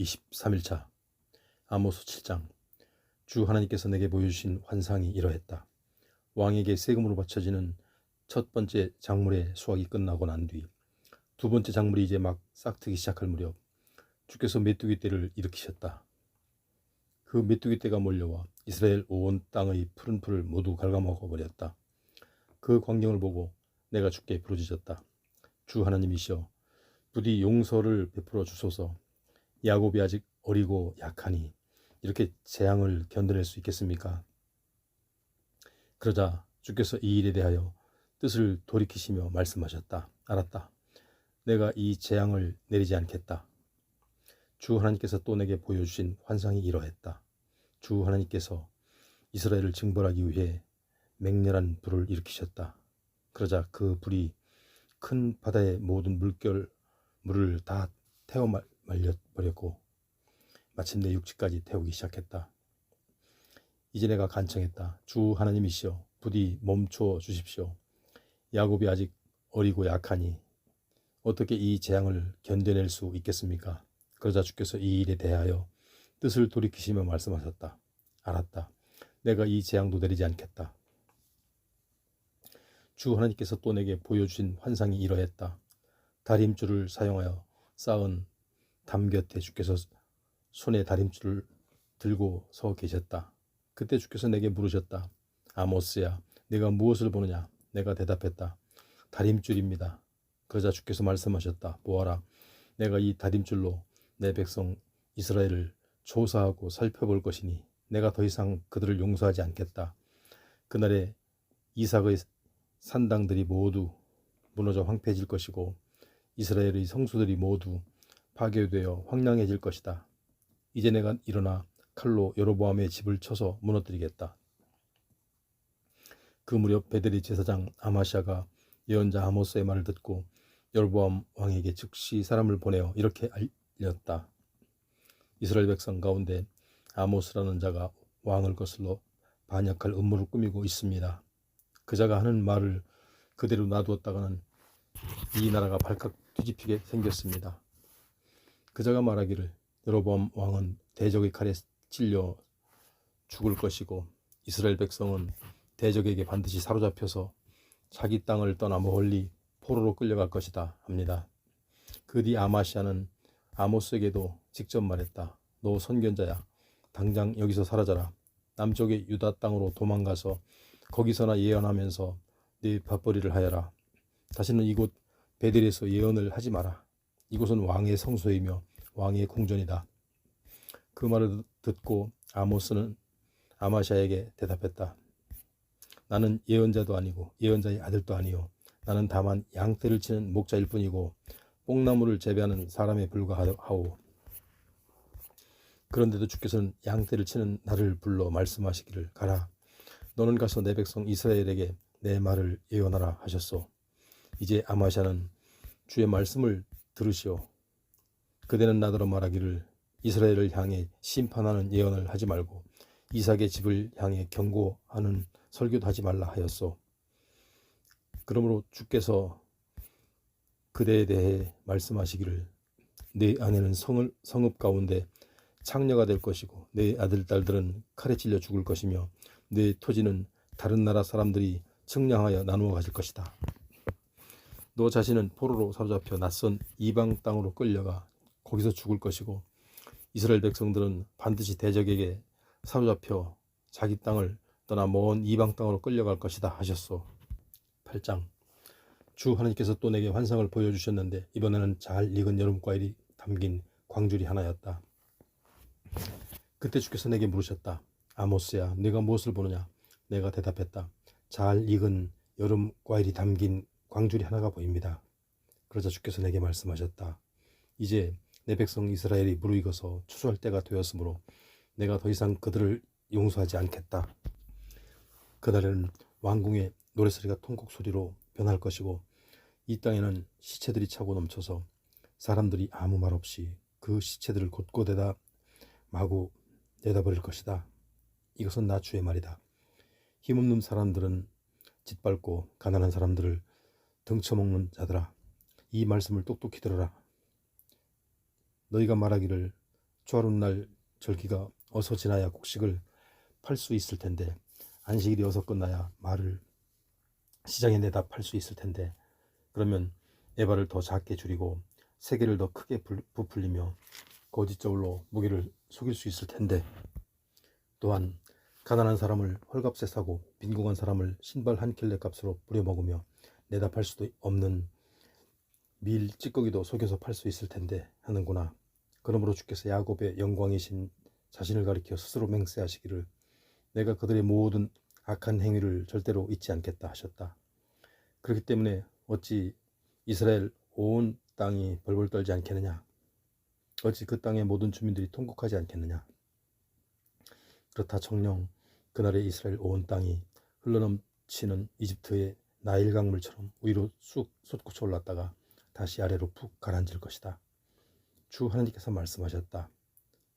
23일차 아모스 7장. 주 하나님께서 내게 보여주신 환상이 이러했다. 왕에게 세금으로 바쳐지는 첫 번째 작물의 수확이 끝나고 난 뒤 두 번째 작물이 이제 막 싹트기 시작할 무렵 주께서 메뚜기 떼를 일으키셨다. 그 메뚜기 떼가 몰려와 이스라엘 온 땅의 푸른 풀을 모두 갉아먹어 버렸다. 그 광경을 보고 내가 주께 부르짖었다. 주 하나님이시여, 부디 용서를 베풀어 주소서. 야곱이 아직 어리고 약하니 이렇게 재앙을 견뎌낼 수 있겠습니까? 그러자 주께서 이 일에 대하여 뜻을 돌이키시며 말씀하셨다. 알았다. 내가 이 재앙을 내리지 않겠다. 주 하나님께서 또 내게 보여주신 환상이 이러했다. 주 하나님께서 이스라엘을 징벌하기 위해 맹렬한 불을 일으키셨다. 그러자 그 불이 큰 바다의 모든 물을 다 태워 말려버렸고 마침내 육지까지 태우기 시작했다. 이제 내가 간청했다. 주 하나님이시여, 부디 멈춰 주십시오. 야곱이 아직 어리고 약하니 어떻게 이 재앙을 견뎌낼 수 있겠습니까? 그러자 주께서 이 일에 대하여 뜻을 돌이키시며 말씀하셨다. 알았다. 내가 이 재앙도 내리지 않겠다. 주 하나님께서 또 내게 보여주신 환상이 이러했다. 다림줄을 사용하여 쌓은 담 곁에 주께서 손에 다림줄을 들고 서 계셨다. 그때 주께서 내게 물으셨다. 아모스야, 내가 무엇을 보느냐? 내가 대답했다. 다림줄입니다. 그러자 주께서 말씀하셨다. 보아라, 내가 이 다림줄로 내 백성 이스라엘을 조사하고 살펴볼 것이니 내가 더 이상 그들을 용서하지 않겠다. 그날에 이삭의 산당들이 모두 무너져 황폐해질 것이고 이스라엘의 성소들이 모두 파괴되어 황량해질 것이다. 이제 내가 일어나 칼로 여로보암의 집을 쳐서 무너뜨리겠다. 그 무렵 베델리 제사장 아마시아가 예언자 아모스의 말을 듣고 여로보암 왕에게 즉시 사람을 보내어 이렇게 알렸다. 이스라엘 백성 가운데 아모스라는 자가 왕을 거슬러 반역할 음모를 꾸미고 있습니다. 그 자가 하는 말을 그대로 놔두었다가는 이 나라가 발칵 뒤집히게 생겼습니다. 그 자가 말하기를 여로보암 왕은 대적의 칼에 찔려 죽을 것이고 이스라엘 백성은 대적에게 반드시 사로잡혀서 자기 땅을 떠나 멀리 포로로 끌려갈 것이다 합니다. 그 뒤 아마시아는 아모스에게도 직접 말했다. 너 선견자야, 당장 여기서 사라져라. 남쪽의 유다 땅으로 도망가서 거기서나 예언하면서 네 밥벌이를 하여라. 다시는 이곳 베델에서 예언을 하지 마라. 이곳은 왕의 성소이며 왕의 궁전이다. 그 말을 듣고 아모스는 아마시아에게 대답했다. 나는 예언자도 아니고 예언자의 아들도 아니요, 나는 다만 양떼를 치는 목자일 뿐이고 뽕나무를 재배하는 사람에 불과하오. 그런데도 주께서는 양떼를 치는 나를 불러 말씀하시기를, 가라, 너는 가서 내 백성 이스라엘에게 내 말을 예언하라 하셨소. 이제 아마시아는 주의 말씀을 들으시오. 그대는 나더러 말하기를, 이스라엘을 향해 심판하는 예언을 하지 말고 이삭의 집을 향해 경고하는 설교도 하지 말라 하였소. 그러므로 주께서 그대에 대해 말씀하시기를, 네 아내는 성읍 가운데 창녀가 될 것이고 네 아들 딸들은 칼에 찔려 죽을 것이며 네 토지는 다른 나라 사람들이 측량하여 나누어 가질 것이다. 너 자신은 포로로 사로잡혀 낯선 이방 땅으로 끌려가 거기서 죽을 것이고 이스라엘 백성들은 반드시 대적에게 사로잡혀 자기 땅을 떠나 먼 이방 땅으로 끌려갈 것이다 하셨소. 8장. 주 하나님께서 또 내게 환상을 보여주셨는데 이번에는 잘 익은 여름과일이 담긴 광줄이 하나였다. 그때 주께서 내게 물으셨다. 아모스야, 네가 무엇을 보느냐? 내가 대답했다. 잘 익은 여름과일이 담긴 광줄이 하나가 보입니다. 그러자 주께서 내게 말씀하셨다. 이제 내 백성 이스라엘이 무르익어서 추수할 때가 되었으므로 내가 더 이상 그들을 용서하지 않겠다. 그날에는 왕궁의 노래소리가 통곡소리로 변할 것이고 이 땅에는 시체들이 차고 넘쳐서 사람들이 아무 말 없이 그 시체들을 곳곳에다 마구 내다버릴 것이다. 이것은 나 주의 말이다. 힘없는 사람들은 짓밟고 가난한 사람들을 등쳐먹는 자들아, 이 말씀을 똑똑히 들어라. 너희가 말하기를 초하룻날 절기가 어서 지나야 곡식을 팔 수 있을 텐데, 안식일이 어서 끝나야 말을 시장에 내다 팔 수 있을 텐데, 그러면 에바를 더 작게 줄이고 세계를 더 크게 부풀리며 거짓저울로 무게를 속일 수 있을 텐데, 또한 가난한 사람을 헐값에 사고 빈궁한 사람을 신발 한 켤레 값으로 부려먹으며 내다 팔 수도 없는 밀 찌꺼기도 속여서 팔 수 있을 텐데 하는구나. 그러므로 주께서 야곱의 영광이신 자신을 가리켜 스스로 맹세하시기를 내가 그들의 모든 악한 행위를 절대로 잊지 않겠다 하셨다. 그렇기 때문에 어찌 이스라엘 온 땅이 벌벌 떨지 않겠느냐? 어찌 그 땅의 모든 주민들이 통곡하지 않겠느냐? 그렇다 청령 그날의 이스라엘 온 땅이 흘러넘치는 이집트의 나일 강물처럼 위로 쑥 솟구쳐 올랐다가 다시 아래로 푹 가라앉을 것이다. 주 하나님께서 말씀하셨다.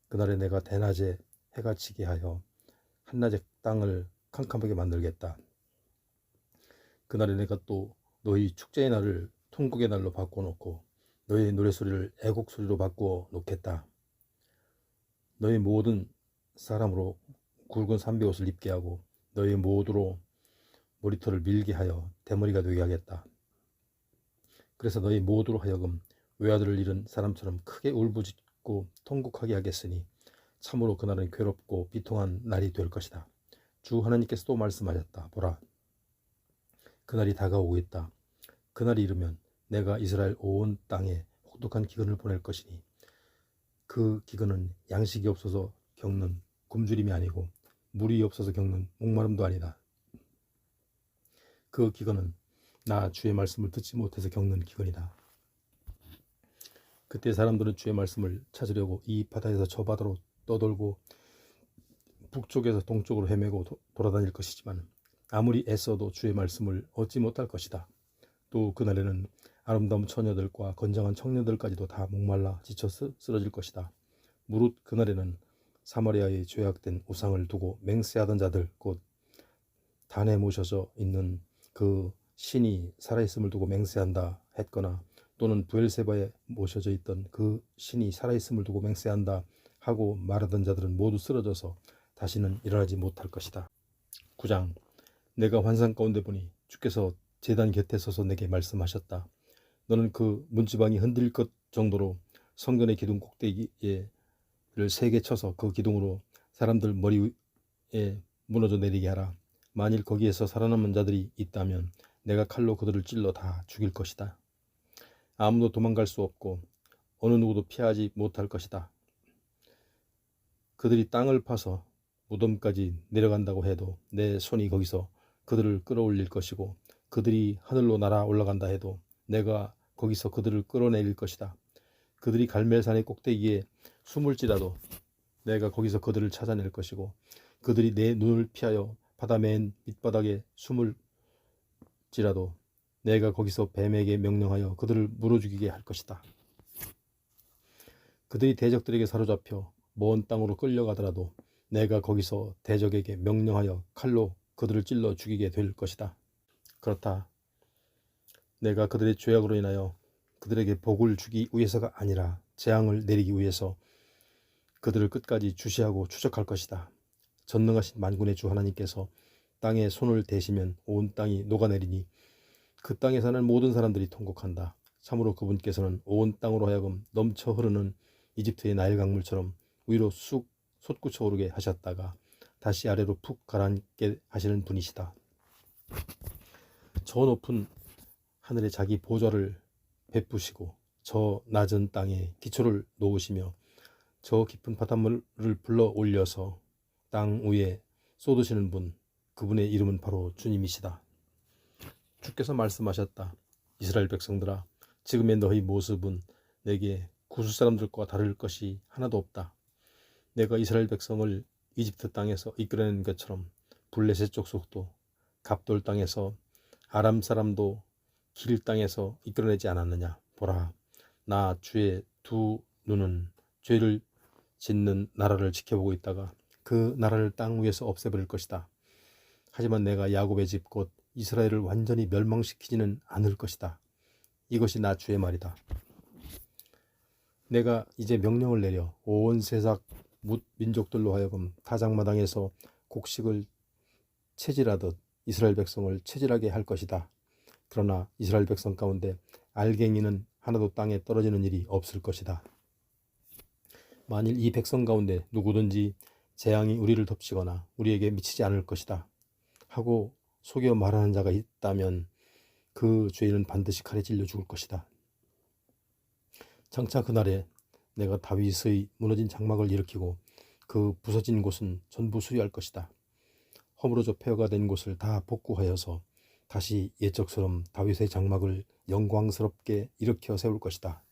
그날에 내가 대낮에 해가 지게 하여 한낮에 땅을 캄캄하게 만들겠다. 그날에 내가 또 너희 축제의 날을 통곡의 날로 바꿔놓고 너희 노래소리를 애곡소리로 바꾸어 놓겠다. 너희 모든 사람으로 굵은 삼배옷을 입게 하고 너희 모두로 머리털을 밀게 하여 대머리가 되게 하겠다. 그래서 너희 모두로 하여금 외아들을 잃은 사람처럼 크게 울부짖고 통곡하게 하겠으니 참으로 그날은 괴롭고 비통한 날이 될 것이다. 주 하나님께서 또 말씀하셨다. 보라, 그날이 다가오고 있다. 그날이 이르면 내가 이스라엘 온 땅에 혹독한 기근을 보낼 것이니 그 기근은 양식이 없어서 겪는 굶주림이 아니고 물이 없어서 겪는 목마름도 아니다. 그 기근은 나 주의 말씀을 듣지 못해서 겪는 기근이다. 그때 사람들은 주의 말씀을 찾으려고 이 바다에서 저 바다로 떠돌고 북쪽에서 동쪽으로 헤매고 돌아다닐 것이지만 아무리 애써도 주의 말씀을 얻지 못할 것이다. 또 그날에는 아름다운 처녀들과 건장한 청년들까지도 다 목말라 지쳐 쓰러질 것이다. 무릇 그날에는 사마리아에 죄악된 우상을 두고 맹세하던 자들 곧 단에 모셔져 있는 그 신이 살아있음을 두고 맹세한다 했거나 또는 부엘세바에 모셔져 있던 그 신이 살아있음을 두고 맹세한다 하고 말하던 자들은 모두 쓰러져서 다시는 일어나지 못할 것이다. 9장 내가 환상 가운데 보니 주께서 제단 곁에 서서 내게 말씀하셨다. 너는 그 문지방이 흔들릴 것 정도로 성전의 기둥 꼭대기를 3개 쳐서 그 기둥으로 사람들 머리에 무너져 내리게 하라. 만일 거기에서 살아남은 자들이 있다면 내가 칼로 그들을 찔러 다 죽일 것이다. 아무도 도망갈 수 없고 어느 누구도 피하지 못할 것이다. 그들이 땅을 파서 무덤까지 내려간다고 해도 내 손이 거기서 그들을 끌어올릴 것이고 그들이 하늘로 날아 올라간다 해도 내가 거기서 그들을 끌어내릴 것이다. 그들이 갈멜산의 꼭대기에 숨을지라도 내가 거기서 그들을 찾아낼 것이고 그들이 내 눈을 피하여 바다 맨 밑바닥에 숨을지라도 내가 거기서 뱀에게 명령하여 그들을 물어 죽이게 할 것이다. 그들이 대적들에게 사로잡혀 먼 땅으로 끌려가더라도 내가 거기서 대적에게 명령하여 칼로 그들을 찔러 죽이게 될 것이다. 그렇다. 내가 그들의 죄악으로 인하여 그들에게 복을 주기 위해서가 아니라 재앙을 내리기 위해서 그들을 끝까지 주시하고 추적할 것이다. 전능하신 만군의 주 하나님께서 땅에 손을 대시면 온 땅이 녹아내리니 그 땅에 사는 모든 사람들이 통곡한다. 참으로 그분께서는 온 땅으로 하여금 넘쳐 흐르는 이집트의 나일 강물처럼 위로 쑥 솟구쳐 오르게 하셨다가 다시 아래로 푹 가라앉게 하시는 분이시다. 저 높은 하늘에 자기 보좌를 베푸시고 저 낮은 땅에 기초를 놓으시며 저 깊은 바닷물을 불러 올려서 땅 위에 쏟으시는 분, 그분의 이름은 바로 주님이시다. 주께서 말씀하셨다. 이스라엘 백성들아, 지금의 너희 모습은 내게 구스 사람들과 다를 것이 하나도 없다. 내가 이스라엘 백성을 이집트 땅에서 이끌어낸 것처럼 블레셋 족속도 갑돌 땅에서 아람 사람도 길 땅에서 이끌어내지 않았느냐. 보라, 나 주의 두 눈은 죄를 짓는 나라를 지켜보고 있다가 그 나라를 땅 위에서 없애버릴 것이다. 하지만 내가 야곱의 집 곧 이스라엘을 완전히 멸망시키지는 않을 것이다. 이것이 나 주의 말이다. 내가 이제 명령을 내려 온 세상 뭇 민족들로 하여금 타작마당에서 곡식을 채질하듯 이스라엘 백성을 채질하게 할 것이다. 그러나 이스라엘 백성 가운데 알갱이는 하나도 땅에 떨어지는 일이 없을 것이다. 만일 이 백성 가운데 누구든지 재앙이 우리를 덮치거나 우리에게 미치지 않을 것이다 하고 속여 말하는 자가 있다면 그 죄인은 반드시 칼에 찔려 죽을 것이다. 장차 그날에 내가 다윗의 무너진 장막을 일으키고 그 부서진 곳은 전부 수리할 것이다. 허물어져 폐허가 된 곳을 다 복구하여서 다시 옛적처럼 다윗의 장막을 영광스럽게 일으켜 세울 것이다.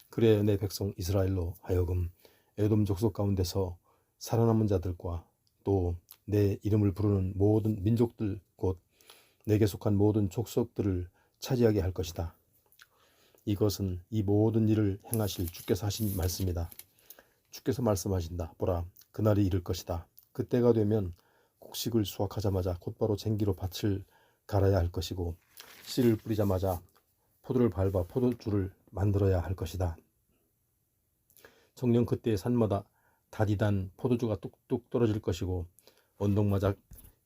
그래 내 백성 이스라엘로 하여금 에돔 족속 가운데서 살아남은 자들과 또 내 이름을 부르는 모든 민족들 곧 내게 속한 모든 족속들을 차지하게 할 것이다. 이것은 이 모든 일을 행하실 주께서 하신 말씀이다. 주께서 말씀하신다. 보라, 그날이 이를 것이다. 그때가 되면 곡식을 수확하자마자 곧바로 쟁기로 밭을 갈아야 할 것이고 씨를 뿌리자마자 포도를 밟아 포도주를 만들어야 할 것이다. 정녕 그때 산마다 다디단 포도주가 뚝뚝 떨어질 것이고 언덕마다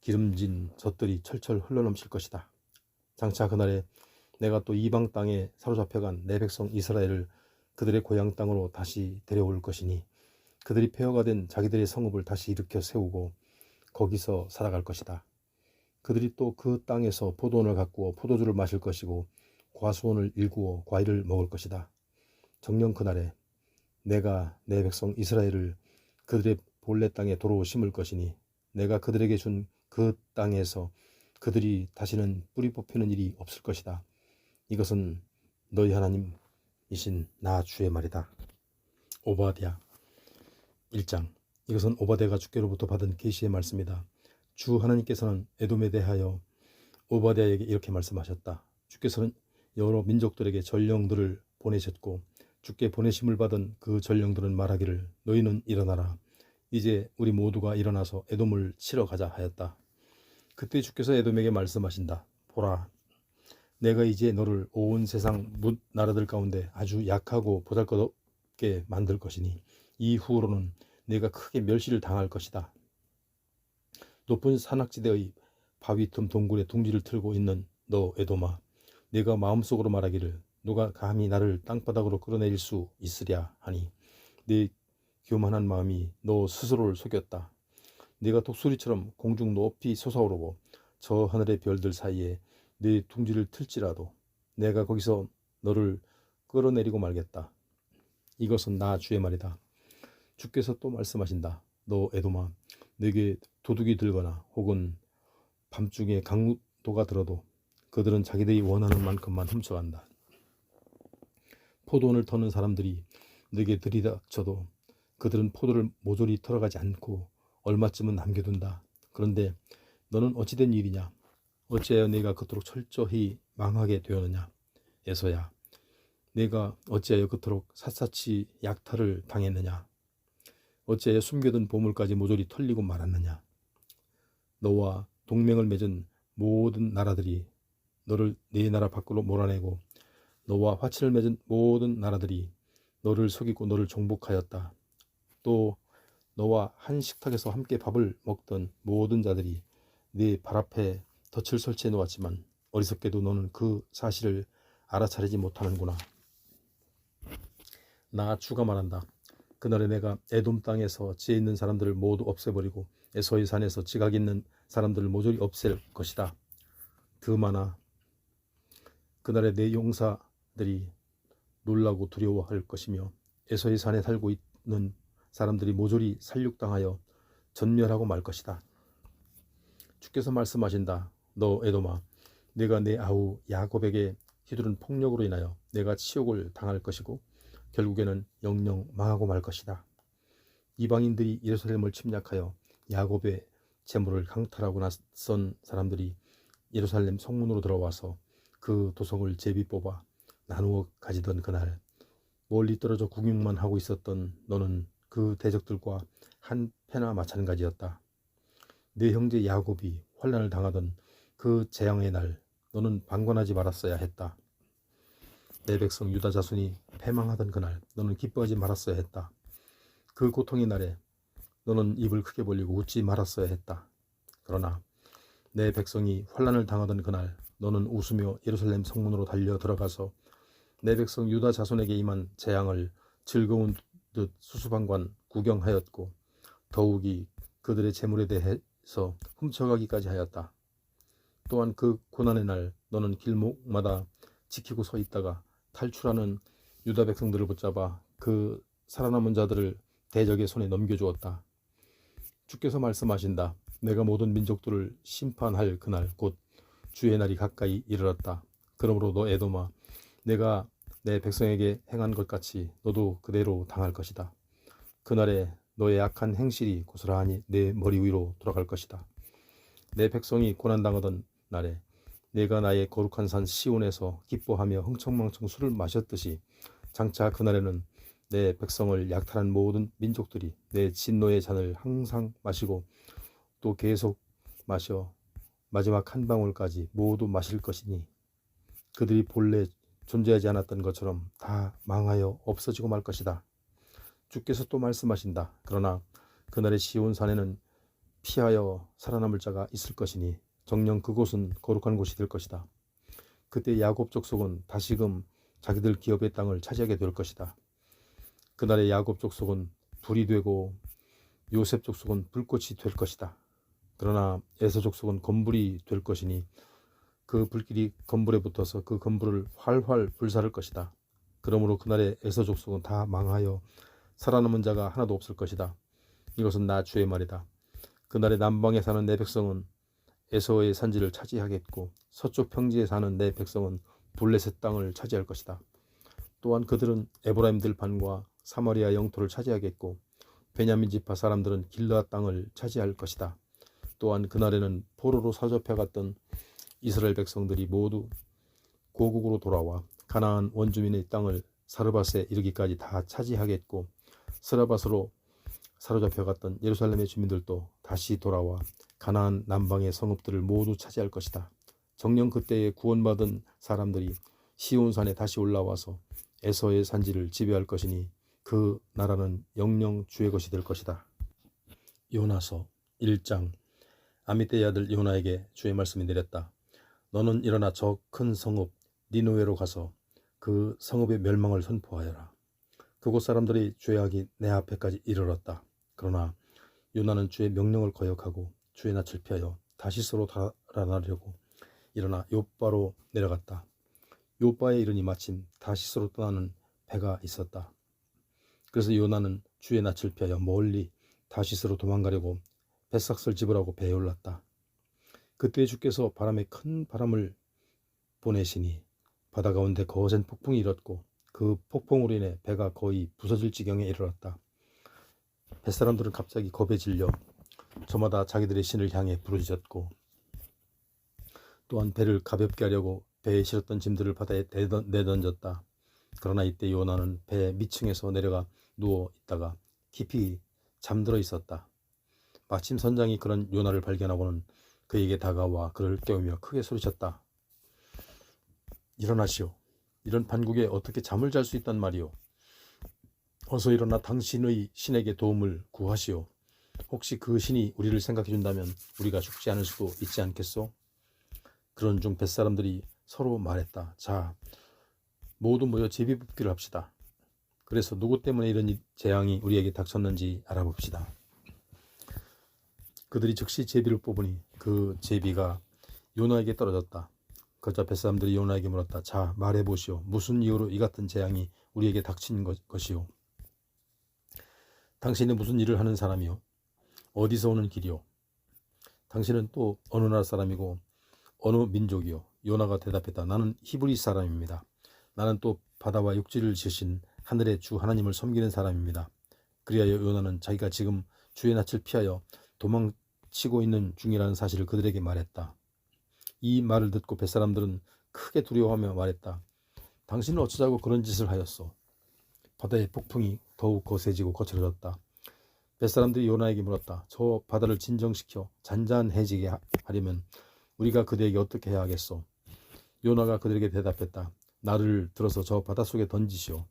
기름진 젖들이 철철 흘러넘칠 것이다. 장차 그날에 내가 또 이방 땅에 사로잡혀간 내 백성 이스라엘을 그들의 고향 땅으로 다시 데려올 것이니 그들이 폐허가 된 자기들의 성읍을 다시 일으켜 세우고 거기서 살아갈 것이다. 그들이 또 그 땅에서 포도원을 가꾸어 포도주를 마실 것이고 과수원을 일구어 과일을 먹을 것이다. 정녕 그날에 내가 내 백성 이스라엘을 그들의 본래 땅에 도로 심을 것이니 내가 그들에게 준 그 땅에서 그들이 다시는 뿌리 뽑히는 일이 없을 것이다. 이것은 너희 하나님이신 나 주의 말이다. 오바댜 1장. 이것은 오바댜가 주께로부터 받은 계시의 말씀이다. 주 하나님께서는 에돔에 대하여 오바댜에게 이렇게 말씀하셨다. 주께서는 여러 민족들에게 전령들을 보내셨고 주께 보내심을 받은 그 전령들은 말하기를 너희는 일어나라. 이제 우리 모두가 일어나서 에돔을 치러 가자 하였다. 그때 주께서 에돔에게 말씀하신다. 보라, 내가 이제 너를 온 세상 뭇 나라들 가운데 아주 약하고 보잘것없게 만들 것이니 이후로는 내가 크게 멸시를 당할 것이다. 높은 산악지대의 바위 틈 동굴에 둥지를 틀고 있는 너 에돔아, 내가 마음속으로 말하기를 누가 감히 나를 땅바닥으로 끌어내릴 수 있으랴 하니 내 교만한 마음이 너 스스로를 속였다. 네가 독수리처럼 공중 높이 솟아오르고 저 하늘의 별들 사이에 네 둥지를 틀지라도 내가 거기서 너를 끌어내리고 말겠다. 이것은 나 주의 말이다. 주께서 또 말씀하신다. 너 에돔아, 내게 도둑이 들거나 혹은 밤중에 강도가 들어도 그들은 자기들이 원하는 만큼만 훔쳐간다. 포도원을 터는 사람들이 내게 들이닥쳐도 그들은 포도를 모조리 털어가지 않고 얼마쯤은 남겨둔다. 그런데 너는 어찌된 일이냐? 어찌하여 내가 그토록 철저히 망하게 되었느냐? 에서야, 내가 어찌하여 그토록 샅샅이 약탈을 당했느냐? 어찌하여 숨겨둔 보물까지 모조리 털리고 말았느냐? 너와 동맹을 맺은 모든 나라들이 너를 네 나라 밖으로 몰아내고 너와 화친을 맺은 모든 나라들이 너를 속이고 너를 정복하였다. 또 너와 한 식탁에서 함께 밥을 먹던 모든 자들이 네 발 앞에 덫을 설치해 놓았지만 어리석게도 너는 그 사실을 알아차리지 못하는구나. 나 주가 말한다. 그날에 내가 에돔 땅에서 지혜 있는 사람들을 모두 없애버리고 에서의 산에서 지각 있는 사람들을 모조리 없앨 것이다. 드마나, 그날에 내 용사들이 놀라고 두려워할 것이며 에서의 산에 살고 있는 사람들이 모조리 살육당하여 전멸하고 말 것이다. 주께서 말씀하신다. 너 에돔아, 내가 내 아우 야곱에게 휘두른 폭력으로 인하여 내가 치욕을 당할 것이고 결국에는 영영 망하고 말 것이다. 이방인들이 예루살렘을 침략하여 야곱의 재물을 강탈하고 나선 사람들이 예루살렘 성문으로 들어와서 그 도성을 제비 뽑아 나누어 가지던 그날 멀리 떨어져 구경만 하고 있었던 너는 그 대적들과 한 패나 마찬가지였다. 내 형제 야곱이 환난을 당하던 그 재앙의 날 너는 방관하지 말았어야 했다. 내 백성 유다 자손이 패망하던 그날 너는 기뻐하지 말았어야 했다. 그 고통의 날에 너는 입을 크게 벌리고 웃지 말았어야 했다. 그러나 내 백성이 환난을 당하던 그날 너는 웃으며 예루살렘 성문으로 달려 들어가서 내 백성 유다 자손에게 임한 재앙을 즐거운 듯 수수방관 구경하였고 더욱이 그들의 재물에 대해서 훔쳐가기까지 하였다. 또한 그 고난의 날 너는 길목마다 지키고 서 있다가 탈출하는 유다 백성들을 붙잡아 그 살아남은 자들을 대적의 손에 넘겨주었다. 주께서 말씀하신다. 내가 모든 민족들을 심판할 그날 곧 주의 날이 가까이 이르렀다. 그러므로 너 에돔아 내가 내 백성에게 행한 것 같이 너도 그대로 당할 것이다. 그날에 너의 악한 행실이 고스란히 내 머리 위로 돌아갈 것이다. 내 백성이 고난당하던 날에 내가 나의 거룩한 산 시온에서 기뻐하며 흥청망청 술을 마셨듯이 장차 그날에는 내 백성을 약탈한 모든 민족들이 내 진노의 잔을 항상 마시고 또 계속 마셔 마지막 한 방울까지 모두 마실 것이니 그들이 본래 존재하지 않았던 것처럼 다 망하여 없어지고 말 것이다. 주께서 또 말씀하신다. 그러나 그날의 시온산에는 피하여 살아남을 자가 있을 것이니 정녕 그곳은 거룩한 곳이 될 것이다. 그때 야곱 족속은 다시금 자기들 기업의 땅을 차지하게 될 것이다. 그날의 야곱 족속은 불이 되고 요셉 족속은 불꽃이 될 것이다. 그러나 에서 족속은 건불이 될 것이니 그 불길이 건불에 붙어서 그 건불을 활활 불사를 것이다. 그러므로 그날의 에서 족속은 다 망하여 살아남은 자가 하나도 없을 것이다. 이것은 나 주의 말이다. 그날의 남방에 사는 내 백성은 에서의 산지를 차지하겠고 서쪽 평지에 사는 내 백성은 블레셋 땅을 차지할 것이다. 또한 그들은 에브라임 들판과 사마리아 영토를 차지하겠고 베냐민 지파 사람들은 길르앗 땅을 차지할 것이다. 또한 그날에는 포로로 사로잡혀갔던 이스라엘 백성들이 모두 고국으로 돌아와 가나안 원주민의 땅을 사르밧에 이르기까지 다 차지하겠고 스라밧으로 사로잡혀갔던 예루살렘의 주민들도 다시 돌아와 가나안 남방의 성읍들을 모두 차지할 것이다. 정녕 그때에 구원받은 사람들이 시온산에 다시 올라와서 에서의 산지를 지배할 것이니 그 나라는 영영 주의 것이 될 것이다. 요나서 1장. 아미떼의 아들 요나에게 주의 말씀이 내렸다. 너는 일어나 저 큰 성읍 니느웨로 가서 그 성읍의 멸망을 선포하여라. 그곳 사람들이 죄악이 내 앞에까지 이르렀다. 그러나 요나는 주의 명령을 거역하고 주의 낯을 피하여 다시스로 달아나려고 일어나 요바로 내려갔다. 요바에 이르니 마침 다시스로 떠나는 배가 있었다. 그래서 요나는 주의 낯을 피하여 멀리 다시스로 도망가려고 뱃삭을 집으라고 배에 올랐다. 그때 주께서 바람에 큰 바람을 보내시니 바다 가운데 거센 폭풍이 일었고 그 폭풍으로 인해 배가 거의 부서질 지경에 이르렀다. 뱃사람들은 갑자기 겁에 질려 저마다 자기들의 신을 향해 부르짖었고 또한 배를 가볍게 하려고 배에 실었던 짐들을 바다에 내던졌다. 그러나 이때 요나는 배 밑층에서 내려가 누워 있다가 깊이 잠들어 있었다. 마침 선장이 그런 요나를 발견하고는 그에게 다가와 그를 깨우며 크게 소리쳤다. 일어나시오. 이런 반국에 어떻게 잠을 잘 수 있단 말이오. 어서 일어나 당신의 신에게 도움을 구하시오. 혹시 그 신이 우리를 생각해 준다면 우리가 죽지 않을 수도 있지 않겠소? 그런 중 뱃사람들이 서로 말했다. 자, 모두 모여 제비뽑기를 합시다. 그래서 누구 때문에 이런 재앙이 우리에게 닥쳤는지 알아봅시다. 그들이 즉시 제비를 뽑으니 그 제비가 요나에게 떨어졌다. 그러자 뱃사람들이 요나에게 물었다. 자, 말해보시오. 무슨 이유로 이 같은 재앙이 우리에게 닥친 것이오? 당신은 무슨 일을 하는 사람이오? 어디서 오는 길이오? 당신은 또 어느 나라 사람이고 어느 민족이오? 요나가 대답했다. 나는 히브리 사람입니다. 나는 또 바다와 육지를 지으신 하늘의 주 하나님을 섬기는 사람입니다. 그리하여 요나는 자기가 지금 주의 낯을 피하여 도망치고 있는 중이라는 사실을 그들에게 말했다. 이 말을 듣고 뱃사람들은 크게 두려워하며 말했다. 당신은 어쩌자고 그런 짓을 하였소? 바다의 폭풍이 더욱 거세지고 거칠어졌다. 뱃사람들이 요나에게 물었다. 저 바다를 진정시켜 잔잔해지게 하려면 우리가 그대에게 어떻게 해야 하겠소? 요나가 그들에게 대답했다. 나를 들어서 저 바닷속에 던지시오.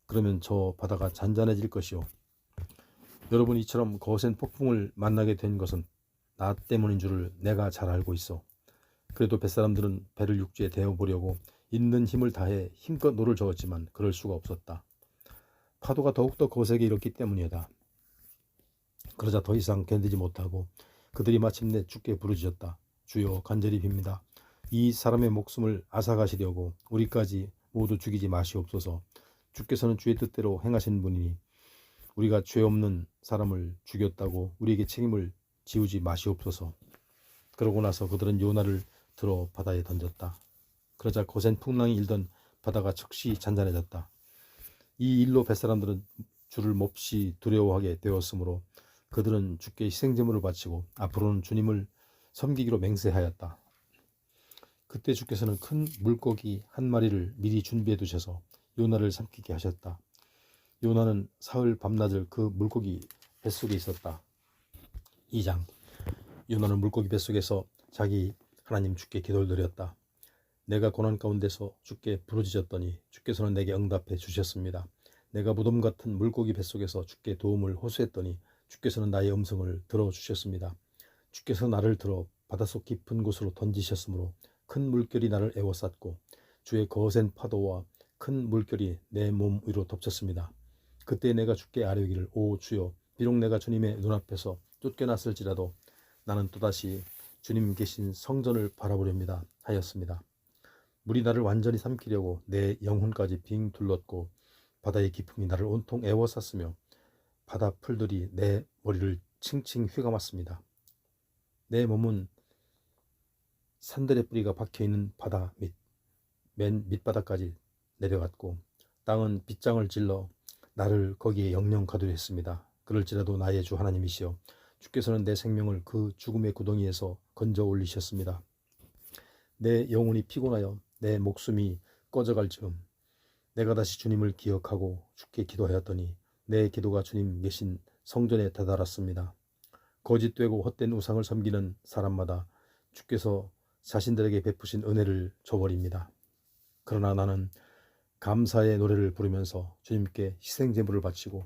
그러면 저 바다가 잔잔해질 것이오. 여러분, 이처럼 거센 폭풍을 만나게 된 것은 나 때문인 줄을 내가 잘 알고 있어. 그래도 뱃사람들은 배를 육지에 대어보려고 있는 힘을 다해 힘껏 노를 저었지만 그럴 수가 없었다. 파도가 더욱더 거세게 일었기 때문이다. 그러자 더 이상 견디지 못하고 그들이 마침내 주께 부르짖었다. 주여, 간절히 빕니다. 이 사람의 목숨을 앗아가시려고 우리까지 모두 죽이지 마시옵소서. 주께서는 주의 뜻대로 행하신 분이니 우리가 죄 없는 사람을 죽였다고 우리에게 책임을 지우지 마시옵소서. 그러고 나서 그들은 요나를 들어 바다에 던졌다. 그러자 거센 풍랑이 일던 바다가 즉시 잔잔해졌다. 이 일로 뱃사람들은 주를 몹시 두려워하게 되었으므로 그들은 주께 희생제물을 바치고 앞으로는 주님을 섬기기로 맹세하였다. 그때 주께서는 큰 물고기 한 마리를 미리 준비해 두셔서 요나를 삼키게 하셨다. 요나는 사흘 밤낮을 그 물고기 뱃속에 있었다. 2장. 요나는 물고기 뱃속에서 자기 하나님 주께 기도를 드렸다. 내가 고난 가운데서 주께 부르짖었더니 주께서는 내게 응답해 주셨습니다. 내가 무덤 같은 물고기 뱃속에서 주께 도움을 호소했더니 주께서는 나의 음성을 들어주셨습니다. 주께서 나를 들어 바닷속 깊은 곳으로 던지셨으므로 큰 물결이 나를 에워쌌고 주의 거센 파도와 큰 물결이 내 몸 위로 덮쳤습니다. 그때 내가 주께 아뢰기를 오 주여, 비록 내가 주님의 눈앞에서 쫓겨났을지라도 나는 또다시 주님 계신 성전을 바라보렵니다 하였습니다. 물이 나를 완전히 삼키려고 내 영혼까지 빙 둘렀고 바다의 기품이 나를 온통 에워쌌으며 바다 풀들이 내 머리를 칭칭 휘감았습니다. 내 몸은 산들의 뿌리가 박혀있는 바다 맨 밑바닥까지 내려갔고 땅은 빗장을 질러 나를 거기에 영영 가두려 했습니다. 그럴지라도 나의 주 하나님이시여, 주께서는 내 생명을 그 죽음의 구덩이에서 건져 올리셨습니다. 내 영혼이 피곤하여 내 목숨이 꺼져갈 즈음 내가 다시 주님을 기억하고 주께 기도하였더니 내 기도가 주님 계신 성전에 다다랐습니다. 거짓되고 헛된 우상을 섬기는 사람마다 주께서 자신들에게 베푸신 은혜를 저버립니다. 그러나 나는 감사의 노래를 부르면서 주님께 희생제물을 바치고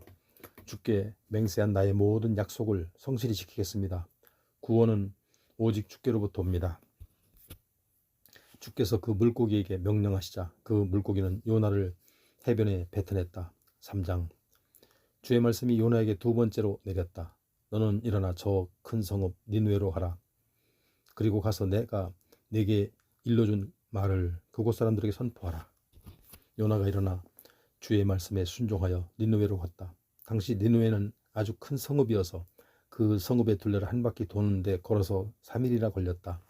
주께 맹세한 나의 모든 약속을 성실히 지키겠습니다. 구원은 오직 주께로부터 옵니다. 주께서 그 물고기에게 명령하시자 그 물고기는 요나를 해변에 뱉어냈다. 3장. 주의 말씀이 요나에게 두 번째로 내렸다. 너는 일어나 저 큰 성읍 니느웨로 가라. 그리고 가서 내가 네게 일러준 말을 그곳 사람들에게 선포하라. 요나가 일어나 주의 말씀에 순종하여 니느웨로 갔다. 당시 니느웨는 아주 큰 성읍이어서 그 성읍의 둘레를 한 바퀴 도는데 걸어서 3일이나 걸렸다.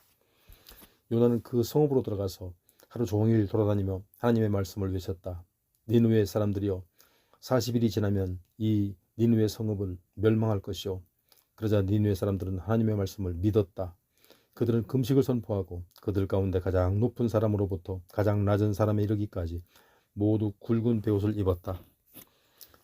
요나는 그 성읍으로 들어가서 하루 종일 돌아다니며 하나님의 말씀을 외쳤다. 니느웨 사람들이여, 40일이 지나면 이 니느웨 성읍은 멸망할 것이요. 그러자 니느웨 사람들은 하나님의 말씀을 믿었다. 그들은 금식을 선포하고 그들 가운데 가장 높은 사람으로부터 가장 낮은 사람에 이르기까지 모두 굵은 베옷을 입었다.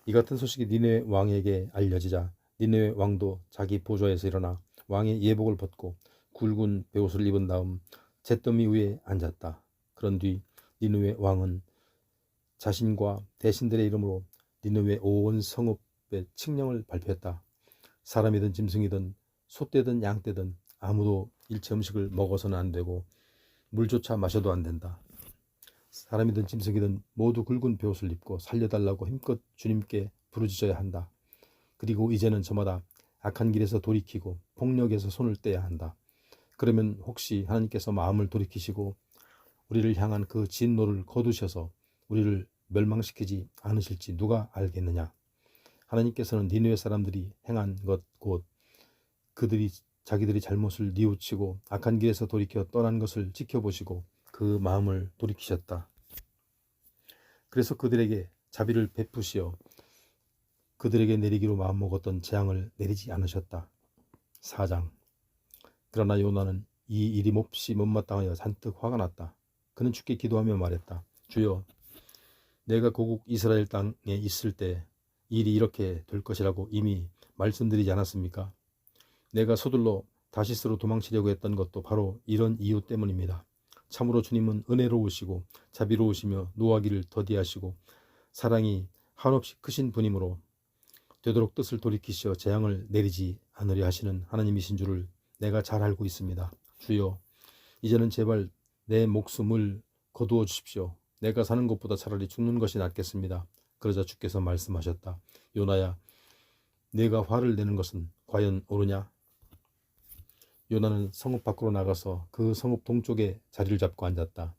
이 같은 소식이 니느웨 왕에게 알려지자 니느웨 왕도 자기 보좌에서 일어나 왕의 예복을 벗고 굵은 베옷을 입은 다음 잿더미 위에 앉았다. 그런 뒤 니느웨 왕은 자신과 대신들의 이름으로 니느웨 온 성읍에 칙령을 발표했다. 사람이든 짐승이든 소떼든 양떼든 아무도 일체 음식을 먹어서는 안 되고 물조차 마셔도 안 된다. 사람이든 짐승이든 모두 굵은 베옷을 입고 살려달라고 힘껏 주님께 부르짖어야 한다. 그리고 이제는 저마다 악한 길에서 돌이키고 폭력에서 손을 떼야 한다. 그러면 혹시 하나님께서 마음을 돌이키시고 우리를 향한 그 진노를 거두셔서 우리를 멸망시키지 않으실지 누가 알겠느냐. 하나님께서는 니느웨 사람들이 행한 것 곧 그들이 자기들이 잘못을 뉘우치고 악한 길에서 돌이켜 떠난 것을 지켜보시고 그 마음을 돌이키셨다. 그래서 그들에게 자비를 베푸시어 그들에게 내리기로 마음먹었던 재앙을 내리지 않으셨다. 4장. 그러나 요나는 이 일이 몹시 못마땅하여 잔뜩 화가 났다. 그는 주께 기도하며 말했다. 주여, 내가 고국 이스라엘 땅에 있을 때 일이 이렇게 될 것이라고 이미 말씀드리지 않았습니까? 내가 서둘러 다시스로 도망치려고 했던 것도 바로 이런 이유 때문입니다. 참으로 주님은 은혜로우시고 자비로우시며 노하기를 더디하시고 사랑이 한없이 크신 분이므로 되도록 뜻을 돌이키시어 재앙을 내리지 않으려 하시는 하나님이신 줄을 내가 잘 알고 있습니다. 주여, 이제는 제발 내 목숨을 거두어 주십시오. 내가 사는 것보다 차라리 죽는 것이 낫겠습니다. 그러자 주께서 말씀하셨다. 요나야, 내가 화를 내는 것은 과연 옳으냐? 요나는 성읍 밖으로 나가서 그 성읍 동쪽에 자리를 잡고 앉았다.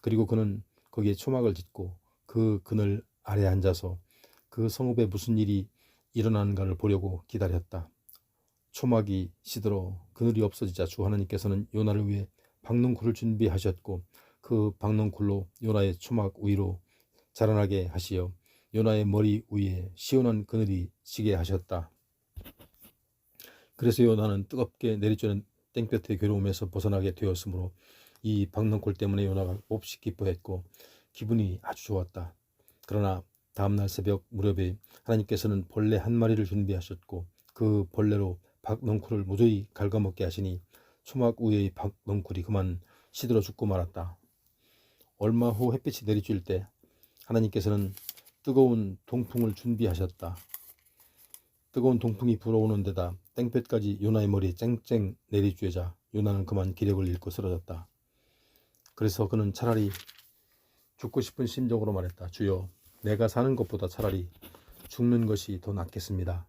그리고 그는 거기에 초막을 짓고 그 그늘 아래 앉아서 그 성읍에 무슨 일이 일어나는가를 보려고 기다렸다. 초막이 시들어 그늘이 없어지자 주 하나님께서는 요나를 위해 박농쿨을 준비하셨고 그 박농쿨로 요나의 초막 위로 자라나게 하시어 요나의 머리 위에 시원한 그늘이 지게 하셨다. 그래서 요나는 뜨겁게 내리쬐는 땡볕의 괴로움에서 벗어나게 되었으므로 이 박농쿨 때문에 요나가 몹시 기뻐했고 기분이 아주 좋았다. 그러나 다음날 새벽 무렵에 하나님께서는 벌레 한 마리를 준비하셨고 그 벌레로 박농쿨을 무조히 갉아먹게 하시니 초막 위의 박농쿨이 그만 시들어 죽고 말았다. 얼마 후 햇빛이 내리쬐을 때 하나님께서는 뜨거운 동풍을 준비하셨다. 뜨거운 동풍이 불어오는 데다 땡볕까지 요나의 머리에 쨍쨍 내리쬐자 요나는 그만 기력을 잃고 쓰러졌다. 그래서 그는 차라리 죽고 싶은 심정으로 말했다. 주여, 내가 사는 것보다 차라리 죽는 것이 더 낫겠습니다.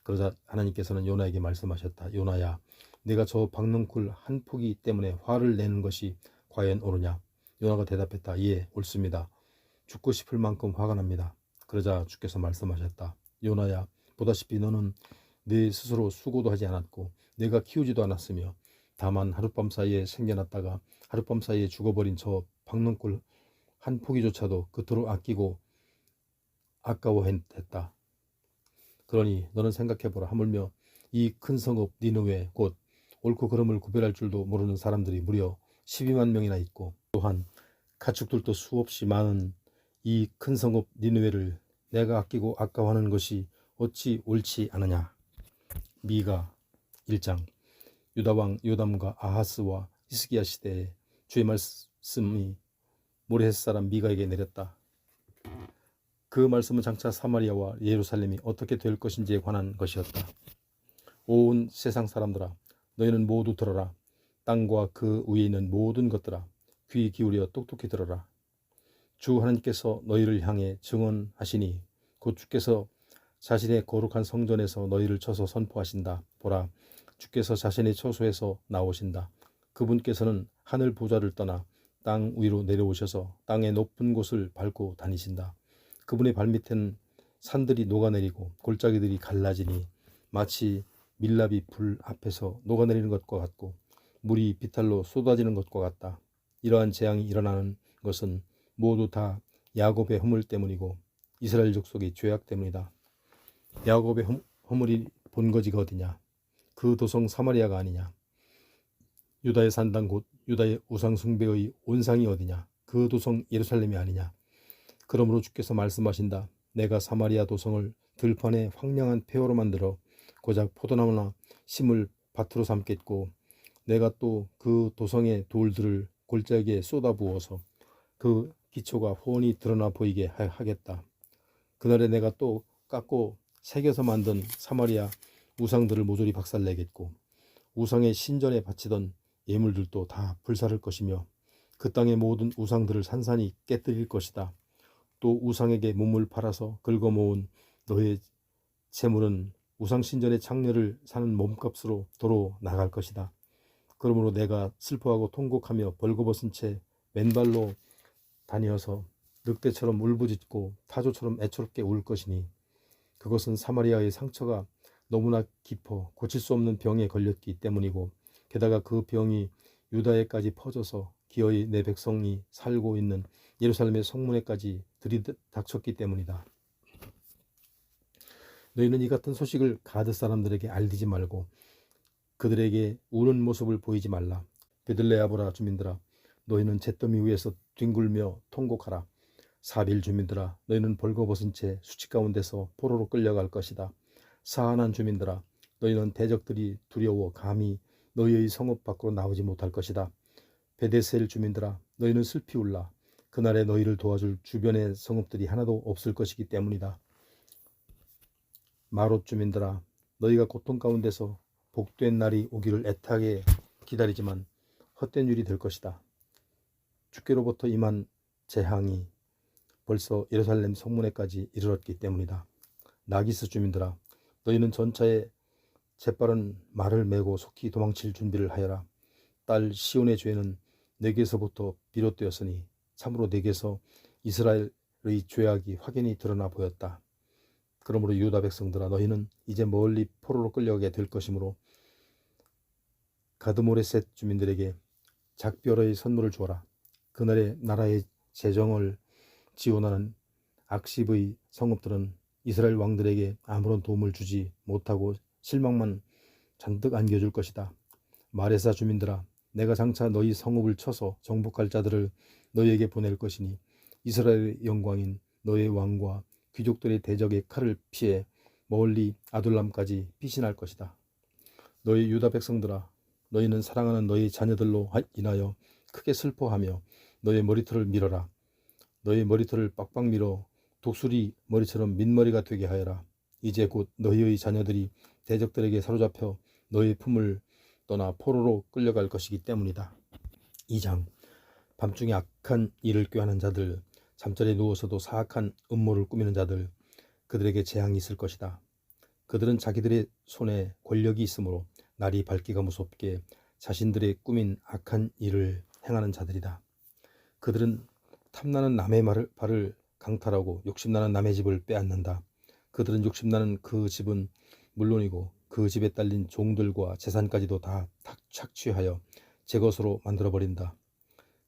그러자 하나님께서는 요나에게 말씀하셨다. 요나야, 내가 저 박농쿨 한 포기 때문에 화를 내는 것이 과연 옳으냐? 요나가 대답했다. 예, 옳습니다. 죽고 싶을 만큼 화가 납니다. 그러자 주께서 말씀하셨다. 요나야, 보다시피 너는 내 스스로 수고도 하지 않았고 내가 키우지도 않았으며 다만 하룻밤 사이에 생겨났다가 하룻밤 사이에 죽어버린 저 박농쿨 한 포기조차도 그토록 아끼고 아까워했다. 그러니 너는 생각해보라. 하물며 이 큰 성읍 니느웨 곧 옳고 그름을 구별할 줄도 모르는 사람들이 무려 12만 명이나 있고 또한 가축들도 수없이 많은 이 큰 성읍 니느웨를 내가 아끼고 아까워하는 것이 어찌 옳지 않으냐. 미가 1장. 유다왕 요담과 아하스와 히스기야 시대에 주의 말씀이 모레헷 사람 미가에게 내렸다. 그 말씀은 장차 사마리아와 예루살렘이 어떻게 될 것인지에 관한 것이었다. 온 세상 사람들아, 너희는 모두 들어라. 땅과 그 위에 있는 모든 것들아, 귀 기울여 똑똑히 들어라. 주 하나님께서 너희를 향해 증언하시니 곧 주께서 자신의 거룩한 성전에서 너희를 쳐서 선포하신다. 보라, 주께서 자신의 처소에서 나오신다. 그분께서는 하늘 보좌를 떠나 땅 위로 내려오셔서 땅의 높은 곳을 밟고 다니신다. 그분의 발밑에는 산들이 녹아내리고 골짜기들이 갈라지니 마치 밀랍이 불 앞에서 녹아내리는 것과 같고 물이 비탈로 쏟아지는 것과 같다. 이러한 재앙이 일어나는 것은 모두 다 야곱의 허물 때문이고 이스라엘 족속의 죄악 때문이다. 야곱의 허물이 본거지가 어디냐? 그 도성 사마리아가 아니냐? 유다의 산당 곧 유다의 우상 숭배의 온상이 어디냐? 그 도성 예루살렘이 아니냐? 그러므로 주께서 말씀하신다. 내가 사마리아 도성을 들판에 황량한 폐허로 만들어 고작 포도나무나 심을 밭으로 삼겠고 내가 또 그 도성의 돌들을 골짜기에 쏟아부어서 그 기초가 훤히 드러나 보이게 하겠다. 그날에 내가 또 깎고 새겨서 만든 사마리아 우상들을 모조리 박살내겠고 우상의 신전에 바치던 예물들도 다 불사를 것이며 그 땅의 모든 우상들을 산산이 깨뜨릴 것이다. 또 우상에게 몸을 팔아서 긁어모은 너의 재물은 우상신전의 창녀를 사는 몸값으로 도로 나갈 것이다. 그러므로 내가 슬퍼하고 통곡하며 벌거벗은 채 맨발로 다니어서 늑대처럼 울부짖고 타조처럼 애처롭게 울 것이니 그것은 사마리아의 상처가 너무나 깊어 고칠 수 없는 병에 걸렸기 때문이고 게다가 그 병이 유다에까지 퍼져서 기어이 내 백성이 살고 있는 예루살렘의 성문에까지 들이닥쳤기 때문이다. 너희는 이 같은 소식을 가드 사람들에게 알리지 말고 그들에게 우는 모습을 보이지 말라. 베들레아보라 주민들아, 너희는 잿더미 위에서 뒹굴며 통곡하라. 사빌 주민들아, 너희는 벌거벗은 채 수치 가운데서 포로로 끌려갈 것이다. 사한한 주민들아, 너희는 대적들이 두려워 감히 너희의 성읍 밖으로 나오지 못할 것이다. 베데셀 주민들아, 너희는 슬피 울라. 그날에 너희를 도와줄 주변의 성읍들이 하나도 없을 것이기 때문이다. 마롯 주민들아, 너희가 고통 가운데서 복된 날이 오기를 애타게 기다리지만 헛된 일이 될 것이다. 주께로부터 임한 재앙이 벌써 예루살렘 성문에까지 이르렀기 때문이다. 나기스 주민들아, 너희는 전차에 재빠른 말을 메고 속히 도망칠 준비를 하여라. 딸 시온의 죄는 내게서부터 비롯되었으니 참으로 내게서 이스라엘의 죄악이 확연히 드러나 보였다. 그러므로 유다 백성들아, 너희는 이제 멀리 포로로 끌려가게 될 것이므로 가드모레셋 주민들에게 작별의 선물을 주어라. 그날에 나라의 재정을 지원하는 악십의 성읍들은 이스라엘 왕들에게 아무런 도움을 주지 못하고 실망만 잔뜩 안겨줄 것이다. 마레사 주민들아, 내가 장차 너희 성읍을 쳐서 정복할 자들을 너희에게 보낼 것이니 이스라엘의 영광인 너희 왕과 귀족들의 대적의 칼을 피해 멀리 아둘람까지 피신할 것이다. 너희 유다 백성들아, 너희는 사랑하는 너희 자녀들로 인하여 크게 슬퍼하며 너희 머리털을 밀어라. 너희 머리털을 빡빡 밀어 독수리 머리처럼 민머리가 되게 하여라. 이제 곧 너희의 자녀들이 대적들에게 사로잡혀 너희 품을 떠나 포로로 끌려갈 것이기 때문이다. 2장. 밤중에 악한 일을 꾀하는 자들, 잠자리에 누워서도 사악한 음모를 꾸미는 자들, 그들에게 재앙이 있을 것이다. 그들은 자기들의 손에 권력이 있으므로 날이 밝기가 무섭게 자신들의 꾸민 악한 일을 행하는 자들이다. 그들은 탐나는 남의 발을 강탈하고 욕심나는 남의 집을 빼앗는다. 그들은 욕심나는 그 집은 물론이고 그 집에 딸린 종들과 재산까지도 다 착취하여 제 것으로 만들어버린다.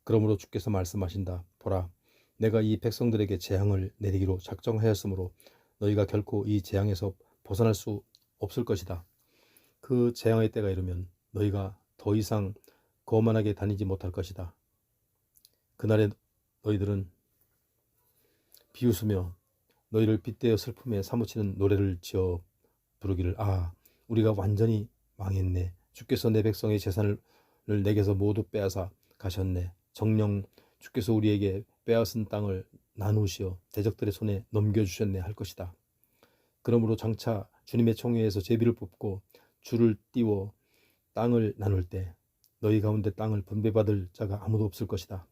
그러므로 주께서 말씀하신다. 보라, 내가 이 백성들에게 재앙을 내리기로 작정하였으므로 너희가 결코 이 재앙에서 벗어날 수 없을 것이다. 그 재앙의 때가 이르면 너희가 더 이상 거만하게 다니지 못할 것이다. 그날에 너희들은 비웃으며 너희를 빗대어 슬픔에 사무치는 노래를 지어 부르기를, 아, 우리가 완전히 망했네. 주께서 내 백성의 재산을 내게서 모두 빼앗아 가셨네. 정녕 주께서 우리에게 빼앗은 땅을 나누시어 대적들의 손에 넘겨주셨네 할 것이다. 그러므로 장차 주님의 총회에서 제비를 뽑고 줄을 띄워 땅을 나눌 때 너희 가운데 땅을 분배받을 자가 아무도 없을 것이다.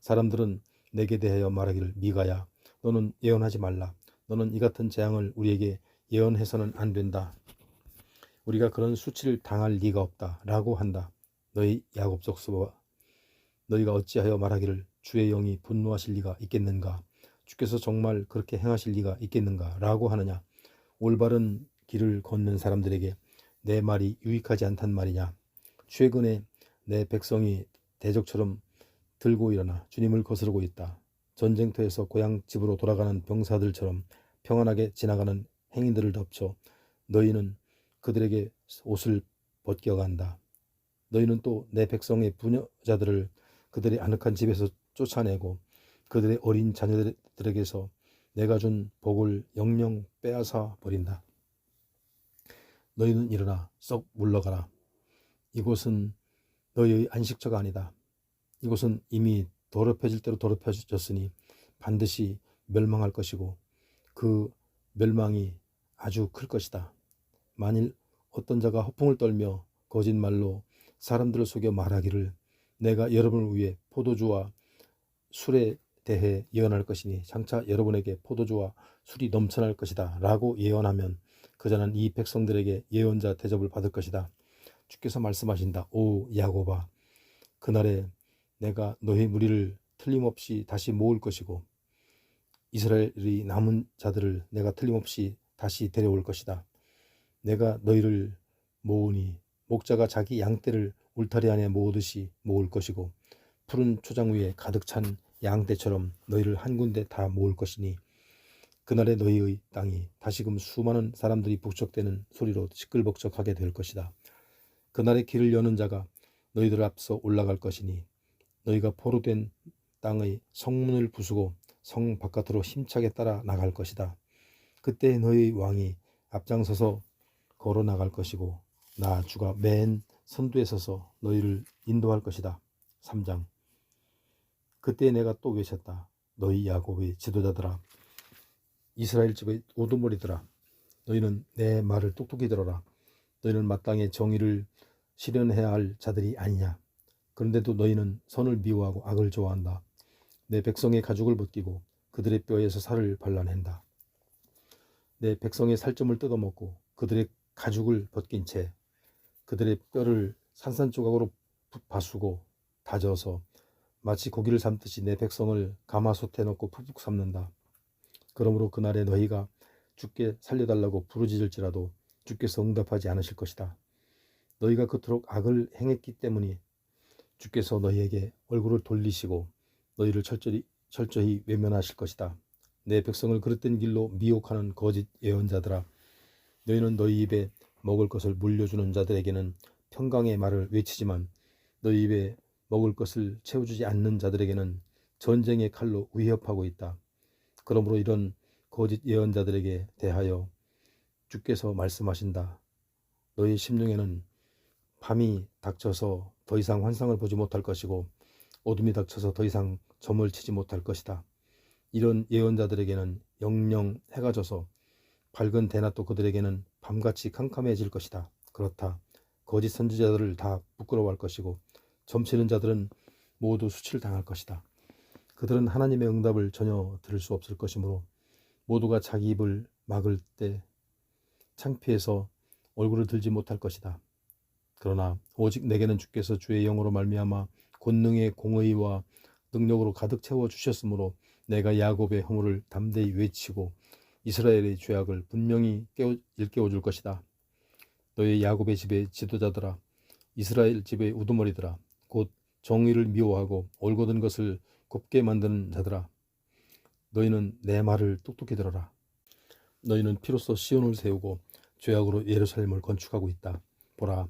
사람들은 내게 대하여 말하기를, 미가야, 너는 예언하지 말라. 너는 이 같은 재앙을 우리에게 예언해서는 안 된다. 우리가 그런 수치를 당할 리가 없다 라고 한다. 너희 야곱 족속아, 너희가 어찌하여 말하기를 주의 영이 분노하실 리가 있겠는가? 주께서 정말 그렇게 행하실 리가 있겠는가? 라고 하느냐? 올바른 길을 걷는 사람들에게 내 말이 유익하지 않단 말이냐? 최근에 내 백성이 대적처럼 들고 일어나 주님을 거스르고 있다. 전쟁터에서 고향 집으로 돌아가는 병사들처럼 평안하게 지나가는 행인들을 덮쳐 너희는 그들에게 옷을 벗겨간다. 너희는 또 내 백성의 부녀자들을 그들의 아늑한 집에서 쫓아내고 그들의 어린 자녀들에게서 내가 준 복을 영영 빼앗아 버린다. 너희는 일어나 썩 물러가라. 이곳은 너희의 안식처가 아니다. 이곳은 이미 더럽혀질 대로 더럽혀졌으니 반드시 멸망할 것이고 그 멸망이 아주 클 것이다. 만일 어떤 자가 허풍을 떨며 거짓말로 사람들을 속여 말하기를, 내가 여러분을 위해 포도주와 술에 대해 예언할 것이니 장차 여러분에게 포도주와 술이 넘쳐날 것이다 라고 예언하면 그 자는 이 백성들에게 예언자 대접을 받을 것이다. 주께서 말씀하신다. 오 야곱아, 그날에 내가 너희 무리를 틀림없이 다시 모을 것이고 이스라엘이 남은 자들을 내가 틀림없이 다시 데려올 것이다. 내가 너희를 모으니 목자가 자기 양떼를 울타리 안에 모으듯이 모을 것이고 푸른 초장 위에 가득 찬 양떼처럼 너희를 한 군데 다 모을 것이니 그날에 너희의 땅이 다시금 수많은 사람들이 북적대는 소리로 시끌벅적하게 될 것이다. 그날에 길을 여는 자가 너희들 앞서 올라갈 것이니 너희가 포로된 땅의 성문을 부수고 성 바깥으로 힘차게 따라 나갈 것이다. 그때 너희 왕이 앞장서서 걸어 나갈 것이고 나 주가 맨 선두에 서서 너희를 인도할 것이다. 3장. 그때 내가 또 외쳤다. 너희 야곱의 지도자들아, 이스라엘 집의 우두머리들아, 너희는 내 말을 똑똑히 들어라. 너희는 마땅히 정의를 실현해야 할 자들이 아니냐. 그런데도 너희는 선을 미워하고 악을 좋아한다. 내 백성의 가죽을 벗기고 그들의 뼈에서 살을 발라낸다. 내 백성의 살점을 뜯어먹고 그들의 가죽을 벗긴 채 그들의 뼈를 산산조각으로 바수고 다져서 마치 고기를 삶듯이 내 백성을 가마솥에 넣고 푹푹 삶는다. 그러므로 그날에 너희가 주께 살려달라고 부르짖을지라도 주께서 응답하지 않으실 것이다. 너희가 그토록 악을 행했기 때문에 주께서 너희에게 얼굴을 돌리시고 너희를 철저히 외면하실 것이다. 내 백성을 그릇된 길로 미혹하는 거짓 예언자들아, 너희는 너희 입에 먹을 것을 물려주는 자들에게는 평강의 말을 외치지만 너희 입에 먹을 것을 채워주지 않는 자들에게는 전쟁의 칼로 위협하고 있다. 그러므로 이런 거짓 예언자들에게 대하여 주께서 말씀하신다. 너희 심령에는 밤이 닥쳐서 더 이상 환상을 보지 못할 것이고 어둠이 닥쳐서 더 이상 점을 치지 못할 것이다. 이런 예언자들에게는 영영 해가 져서 밝은 대낮도 그들에게는 밤같이 캄캄해질 것이다. 그렇다. 거짓 선지자들을 다 부끄러워할 것이고 점치는 자들은 모두 수치를 당할 것이다. 그들은 하나님의 응답을 전혀 들을 수 없을 것이므로 모두가 자기 입을 막을 때 창피해서 얼굴을 들지 못할 것이다. 그러나 오직 내게는 주께서 주의 영으로 말미암아 권능의 공의와 능력으로 가득 채워 주셨으므로 내가 야곱의 허물을 담대히 외치고 이스라엘의 죄악을 분명히 일깨워 줄 것이다. 너희 야곱의 집의 지도자들아, 이스라엘 집의 우두머리들아, 곧 정의를 미워하고 올곧은 것을 곱게 만드는 자들아, 너희는 내 말을 똑똑히 들어라. 너희는 피로써 시온을 세우고 죄악으로 예루살렘을 건축하고 있다. 보라,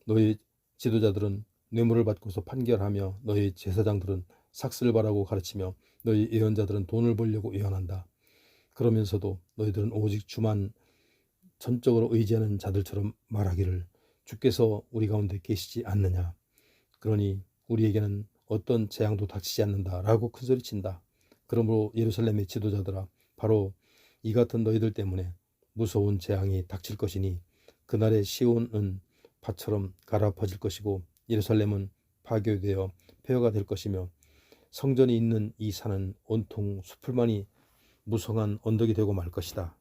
너희 지도자들은 뇌물을 받고서 판결하며 너희 제사장들은 삭슬 바라고 가르치며 너희 예언자들은 돈을 벌려고 예언한다. 그러면서도 너희들은 오직 주만 전적으로 의지하는 자들처럼 말하기를 주께서 우리 가운데 계시지 않느냐. 그러니 우리에게는 어떤 재앙도 닥치지 않는다 라고 큰소리친다. 그러므로 예루살렘의 지도자들아, 바로 이 같은 너희들 때문에 무서운 재앙이 닥칠 것이니 그날의 시온은 밭처럼 갈아엎어질 것이고 예루살렘은 파괴되어 폐허가 될 것이며 성전이 있는 이 산은 온통 수풀만이 무성한 언덕이 되고 말 것이다.